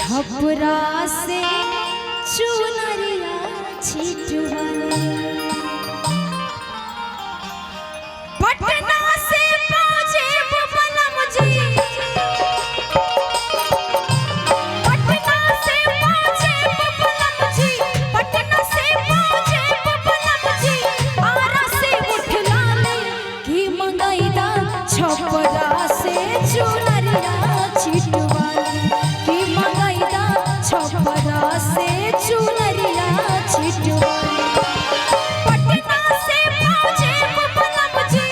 छपरा से चुनरिया छिटवाली, पटना से पहुंचे बलम जी, पटना से पहुंचे बलम जी, पटना से पहुंचे बलम जी, आरा से उठलाले की मंगाईदा छपरा से चुनरिया छिटवाली, की मंगाईदा छपरा से चुनरिया छिटवाली। पटना से पहुंचे बलम जी,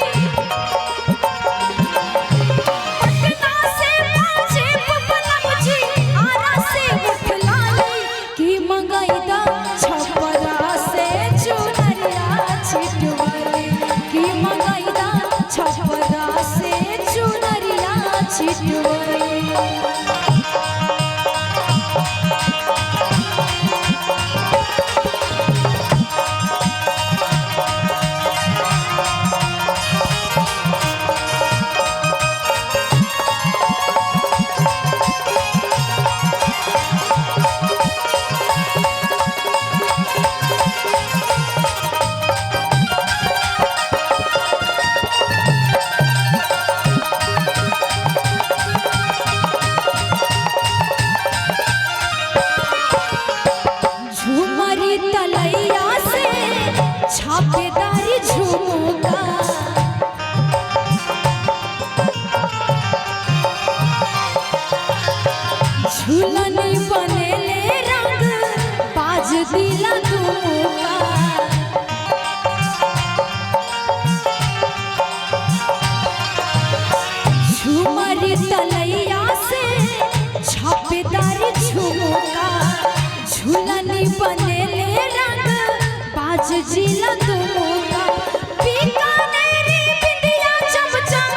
पटना से पहुंचे बलम जी, आरा से उठलाले की मंगाईदा छपरा से चुनरिया छिटवाली, की मंगाईदा छपरा से चुनरिया छिटवाली। झुमरी तलैया से छापेदारी झुमका, झूलनी बनेले रंग बाज दिला दुमुका, झुमरी तलैया से छापेदारी झुमका, झूलनी बनेले रंग बाज जिला दुमुका, बीकानेरी बिंदिया चमचम,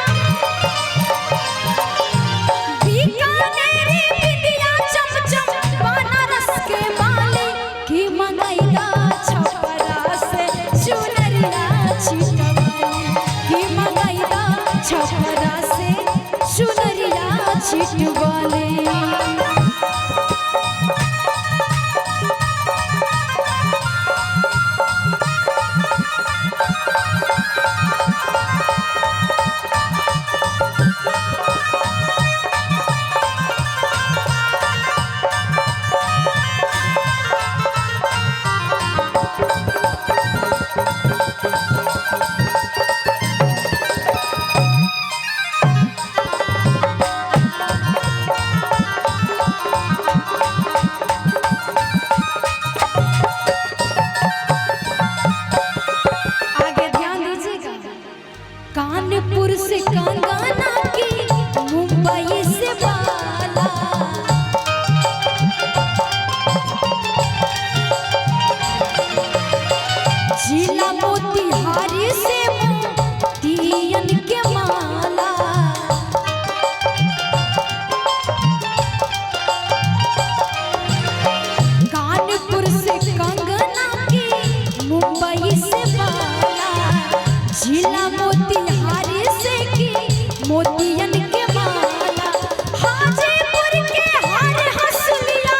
बीकानेरी बिंदिया चमचम, बनारस के बाले की मंगाईदा छपरा से चुनरिया छिटवाली, की मंगाईदा छपरा से चुनरिया छिटवाली। कानपुर से कंगना की, मुंबई से बाला, जिला मोतिहारी से मोतियन के माला, कानपुर से कंगना की, मुंबई से बाला, जिला मोतिहारी से की मोतियन के माला, हाजीपुर के हार हंसुलिया,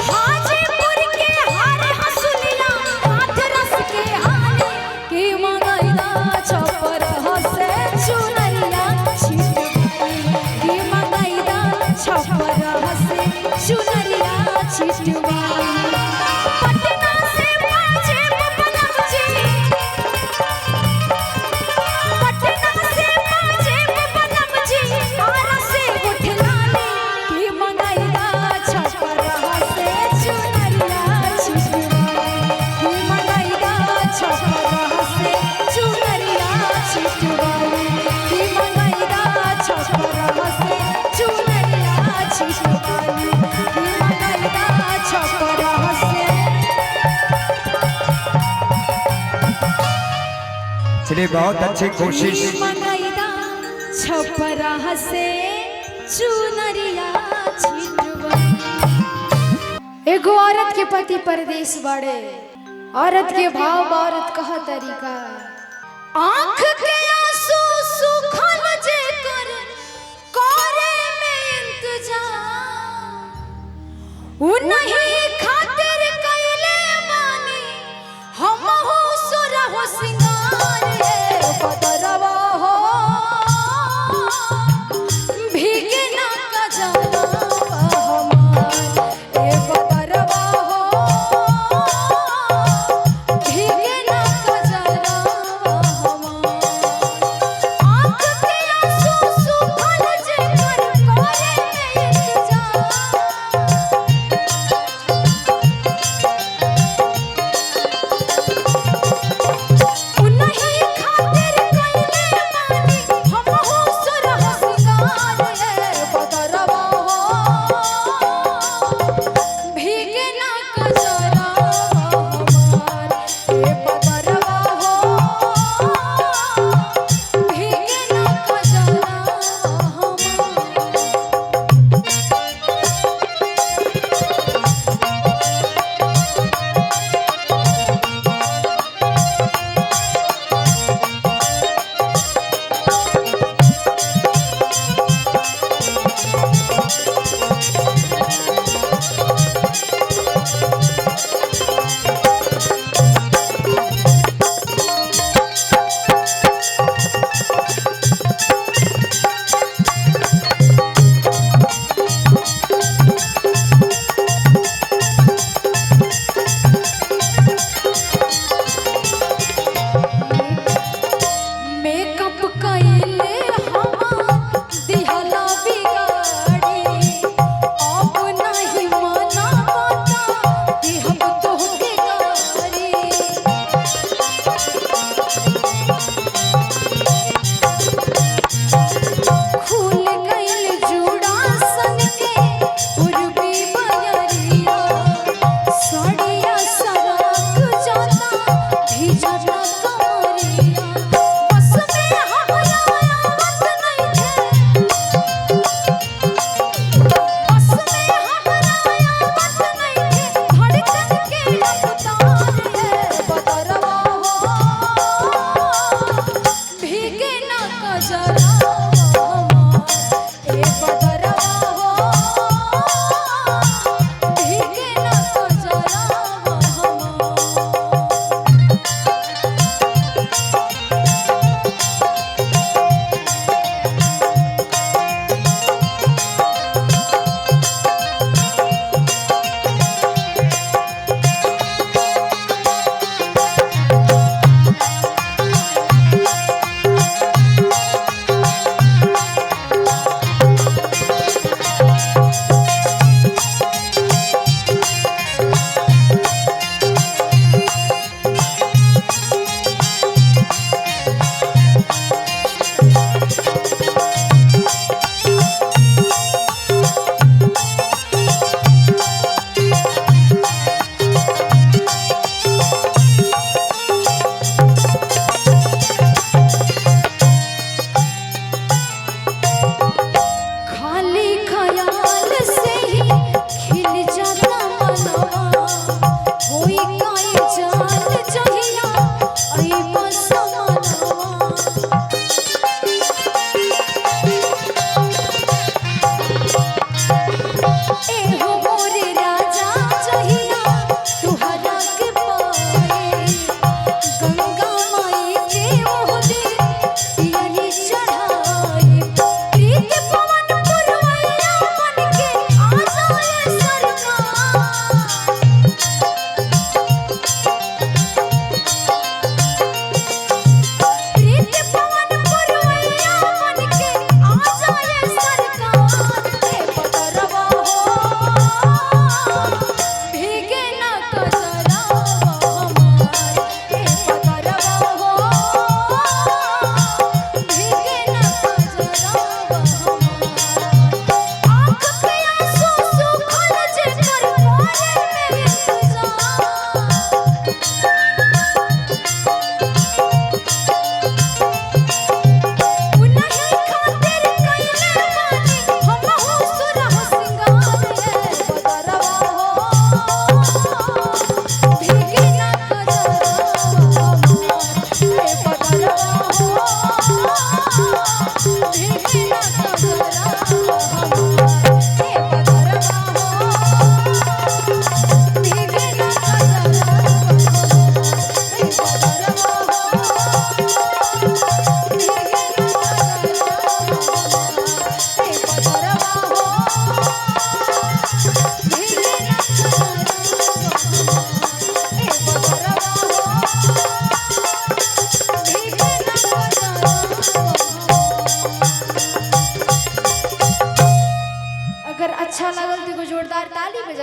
हाजीपुर के हार हंसुलिया, हाथरस के हाले की मंगाईदा छपरा से चुनरिया छिटवाली, की मंगाईदा छपरा से चुनरिया छिटवाली। पटना से पहुंचे बलम जी, पटना से पहुंचे बलम जी, आरा से उठलाले की मंगाईदा छपरा से चुनरिया छिटवाली, की मंगाईदा छपरा से चुनरिया छिटवाली, की मंगाईदा छपरा से चुनरिया छिटवाली, की मंगाईदा छपरा से। चलिए बहुत अच्छी कोशिश। मंगाईदा छपरा से चुनरिया छिटवाली। एगो औरत के पति परदेश बड़े, औरत के भाव औरत कह तरीका, आँख के आंसू सुखल जे कर करे में इंतजार, उन्हीं खातिर कइले बानी हम हो सुरा हो सिंगार रे बदरवा हो भीगे ना कजरा हमार ए बदरवा हो भीगे ना कजरा हमार आँख के आंसू सुखल जेकर करे में इंतजार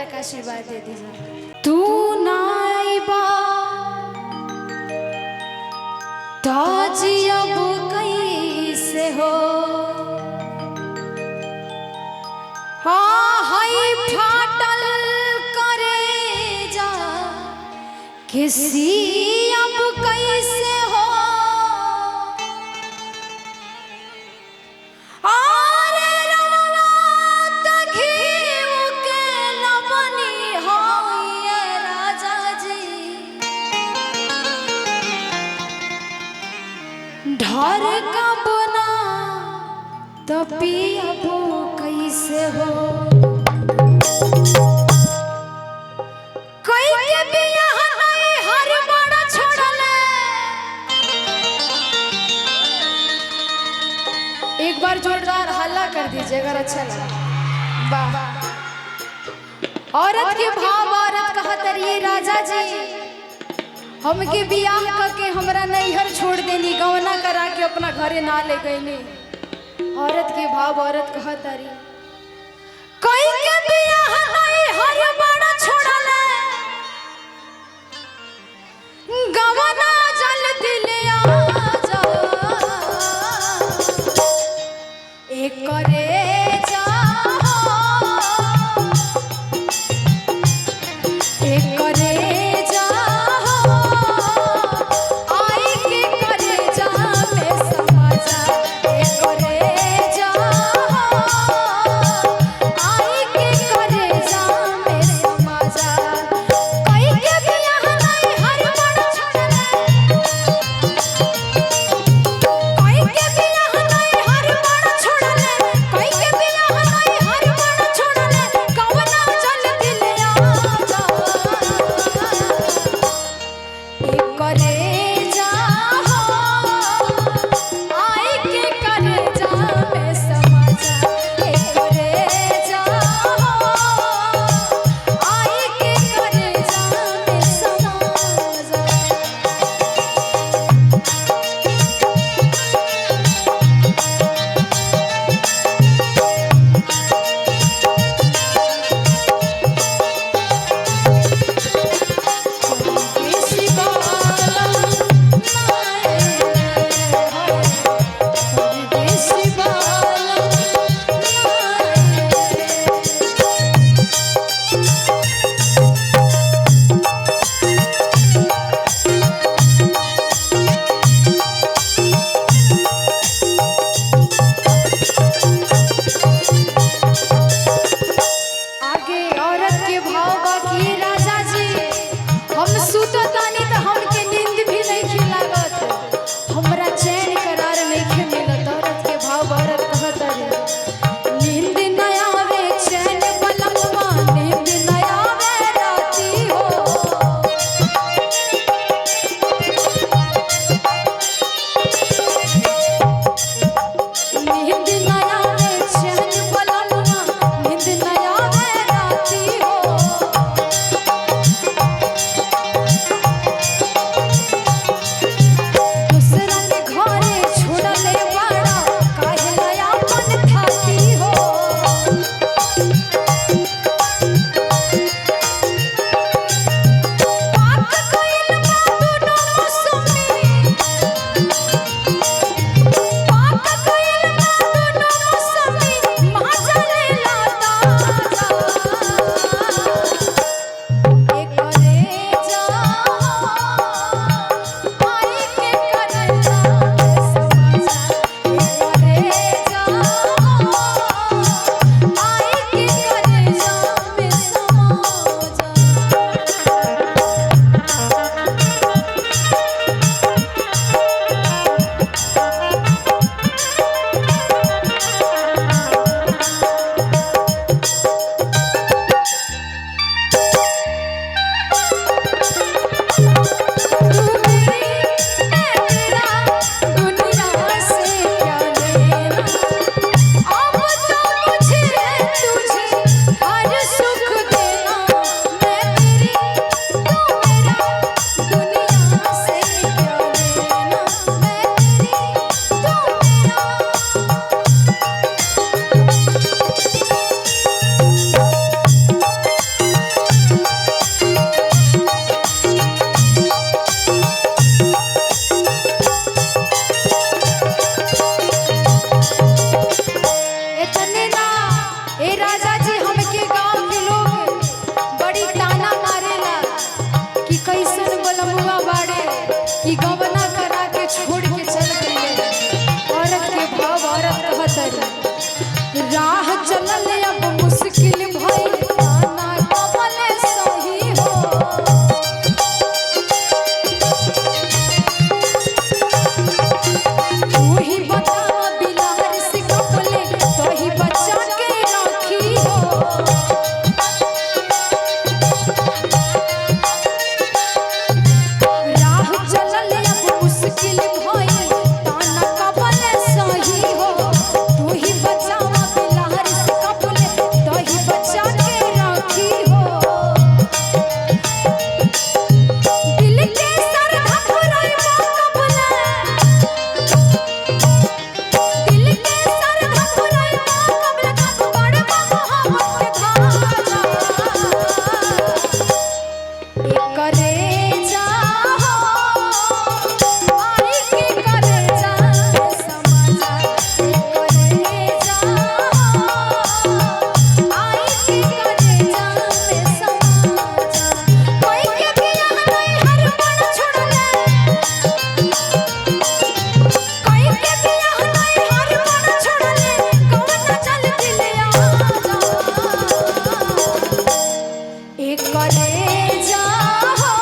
तक आशीर्वाद दे दीजिए। तू नाइबा ताजी अब कैसे हो, हाँ हाय फाटल करे जा किसी अब कैसे हो, ढर का बना तपी अब कैसे हो, कोई के बियाह नहीं हर बड़ा छोड़ले। एक बार जोरदार हल्ला कर दीजिए अगर अच्छा लगा। वाह, औरत के भाव औरत कहत रही राजा जी हमके बियाह करके हमरा नैहर छोड़ देनी, गवना करा के अपना घरे ना ले गईनी। औरत के भाव औरत कहत रही कोई के बियाह नैहर बड़ा छोड़ले, गवना जल्दी ले आजा एक करे करे जाहो आई के करे जा समाजा करे जाहो आई के करे जा समाजा कोई के बियाह नहीं हर मन छोड़ले कोई के बियाह नहीं हर मन छोड़ले कौन चल दिले आ जा एक करे जाहो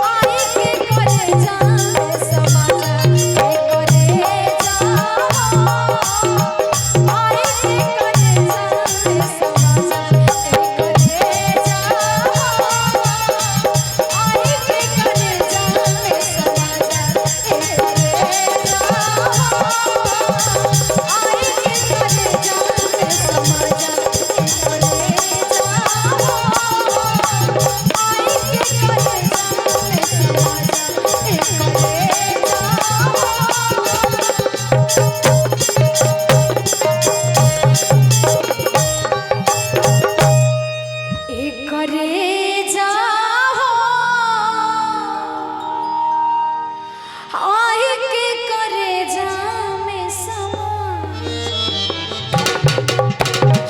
आई के करे जा समाजा एक करे जाहो आई के करे जा समाजा एक करे जाहो आई के करे जा समाजा एक करे जाहो आई के करे जा समाजा एक करे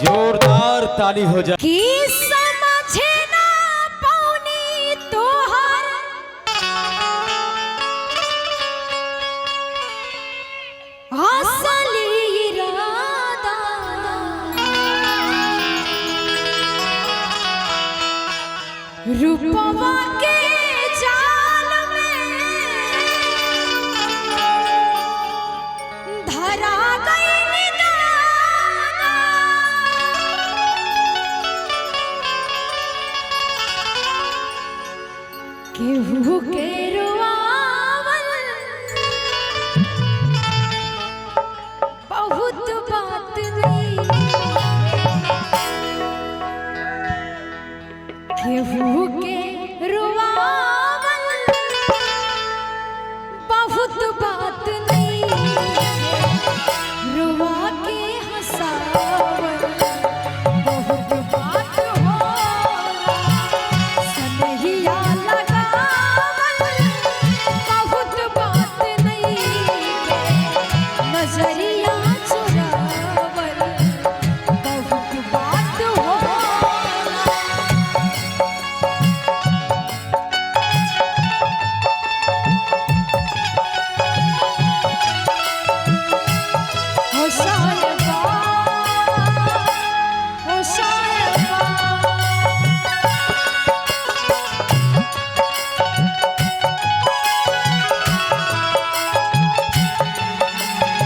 जोरदार ताली हो जाए। कि समझे ना पाऊनी तोहर असली इरादा रूपवा के जाल में धरा गई निदाना केहू के रुआवल बहुत बात नहीं केहू के रुआवल बहुत बात नहीं रुआ के हंसावल बहुत बात होला सनहिया लगावल बहुत बात नहीं नजरिया चुरावल बहुत बात होला ओ साहिबा ओ साहिबा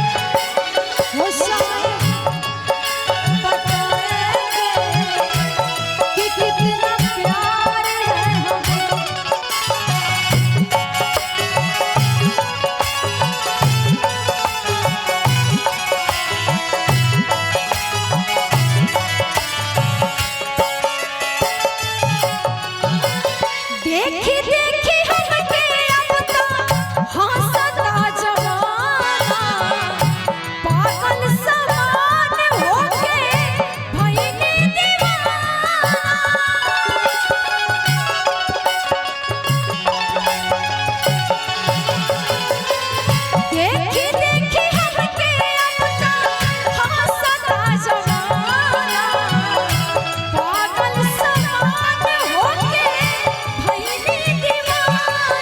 ओ साहिबा बताएंगे कि कितना प्यार है हमें देखी देखी हमके अब तो हंसता जमाना पागल समान होके भइनी दीवाना देखी देखी हमके अब तो हंसता जमाना पागल समान होके भइनी दीवाना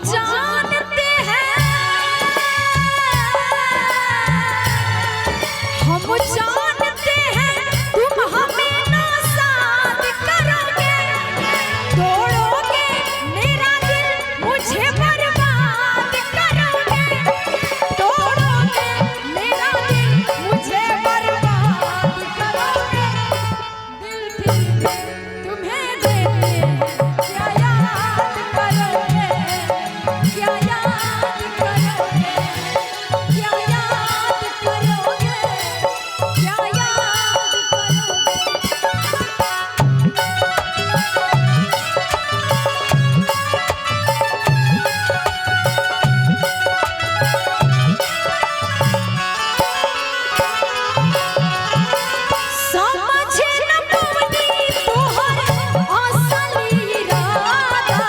जानते हैं, हम जानते हैं तुम हमें नासाज करोगे, तोड़ोगे मेरा दिल, मुझे बर्बाद करोगे, तोड़ोगे मेरा दिल, मुझे बर्बाद करोगे। दिल ठीक तुम्हें देते क्या याद करोगे, क्या याद करोगे, क्या याद करोगे, क्या याद समझ न पवनी तोहर असली इरादा,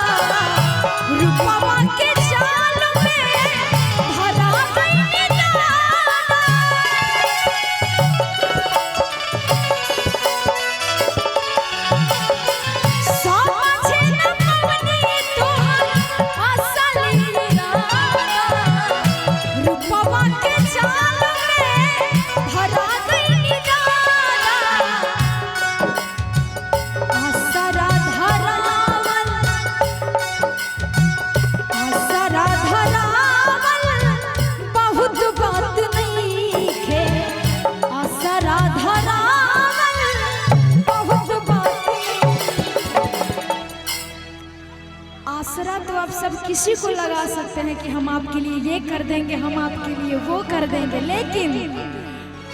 रूपवा के जाल में भरा गइनी दादा। समझ न पवनी तोहर असली इरादा, रूपवा के जाल में भरा गइनी दादा। आसरा धरावल, आसरा धरावल बहुत बात नइखे, आसरा धरावल बहुत बात नइखे। आसरा तो आप सब किसी को लगा सकते हैं कि हम आपके लिए ये कर देंगे, हम आपके लिए वो कर देंगे, लेकिन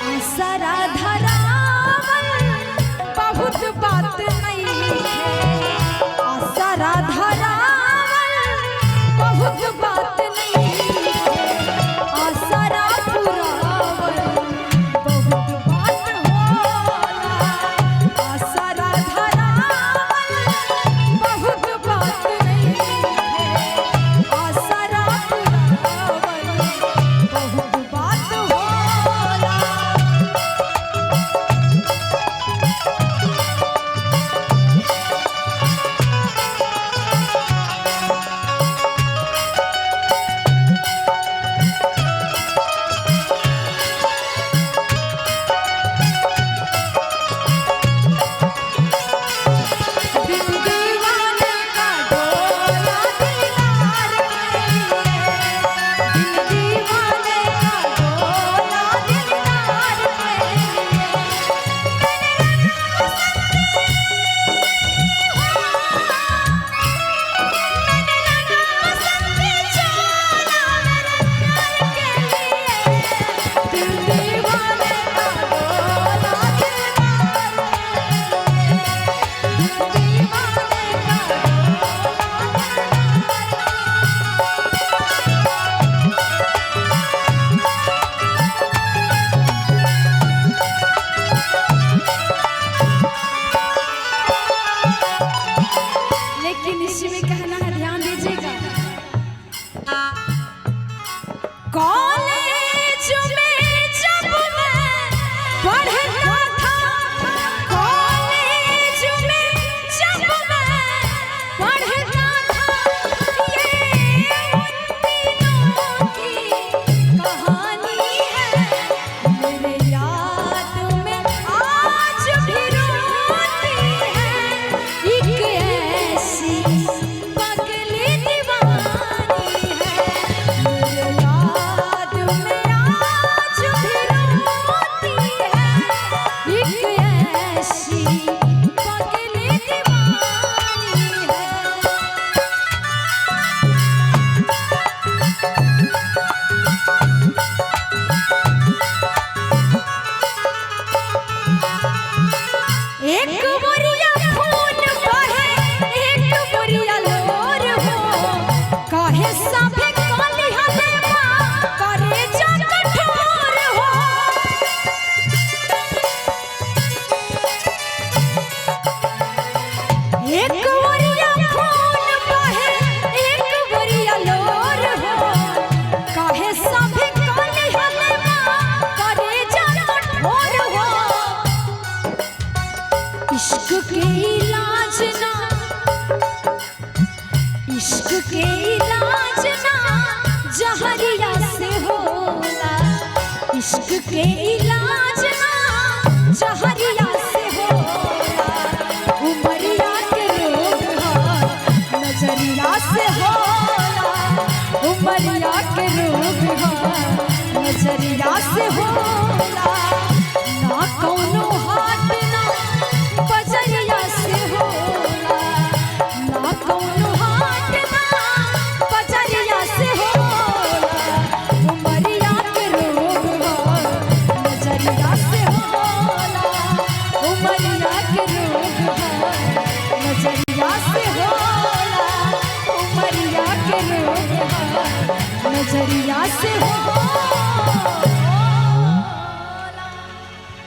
आसरा धरावल बहुत बात नहीं है, आसरा धरावल बहुत बात नहीं है, आसरा पुरावल बहुत बात होला, आसरा धरावल बहुत बात नहीं है, आसरा पुरावल बहुत बात होला। दिल दीवाने का डोला दिलदार में, दिल दीवाने का डोला दिलदार में। दिल दीवाने का डोला दिलदार में, दिल दीवाने का लेकिन इसमें कहना है, ध्यान दीजिएगा। कॉलेज में जब मैं पढ़ता था, कॉलेज में जब मैं पढ़ता था, ये उन दिनों की कहानी है, मेरे याद में आज भी रोती है, एक ऐसी पगली दीवानी है, मेरे याद में आज भी रोती है, एक ऐसी पगली दीवानी है। एक बोरिया खून बहे, एक बोरिया लोर हो, काहे साफे काली हलेवा, करे जा कठोर हो। एक बोरिया खून बहे, एक बोरिया लोर हो, काहे साफे काली हलेवा, करे जा कठोर हो। इश्क के इलाज ना, इश्क के इलाज जहरिया से होला इश्क के इलाज ना जहरिया से होला उमरिया के रोग नजरिया से होला उमरिया के रोग नजरिया से होला ना कौनो हाथ ना बजरिया से होला ना कौनो हाथ ना बजरिया से होला उमरिया के रोग नजरिया से होला उमरिया के रोग नजरिया से होला उमरिया के रोग नजरिया से होला।